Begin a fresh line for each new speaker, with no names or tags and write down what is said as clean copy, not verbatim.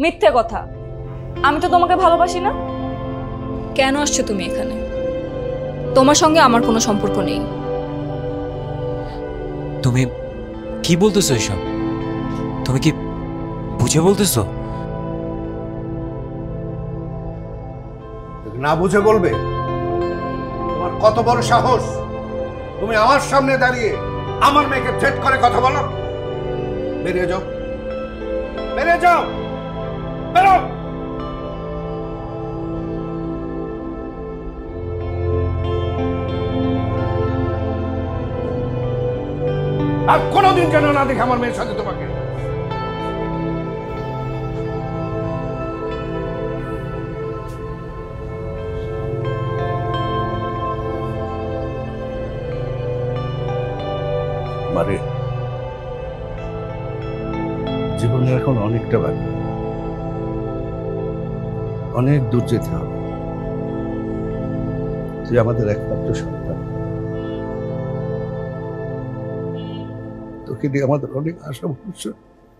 মিথ্যে কথা। আমি তো তোমাকে ভালোবাসি না। কেন আসছো তুমি এখানে? তোমার সঙ্গে আমার কোনো সম্পর্ক নেই।
তুমি কি বলতেছো এসব? তুমি কি বুঝে বলতেছো?
না বুঝে বলবে? তোমার কত বড় সাহস, তুমি আমার সামনে দাঁড়িয়ে আমার মেয়েকে থ্রেট করে কথা বলো? বেরিয়ে যাও, বেরিয়ে যাও, বেরো। আর কোনোদিন যেন না দেখে আমার মেয়ের সাথে তোমাকে। মারে, জীবনে এখন অনেকটা বাকি, অনেক দূর যেতে হবে। তুই আমাদের একমাত্র সন্তান, তোকে দিয়ে আমাদের অনেক আশা ভবিষ্যৎ।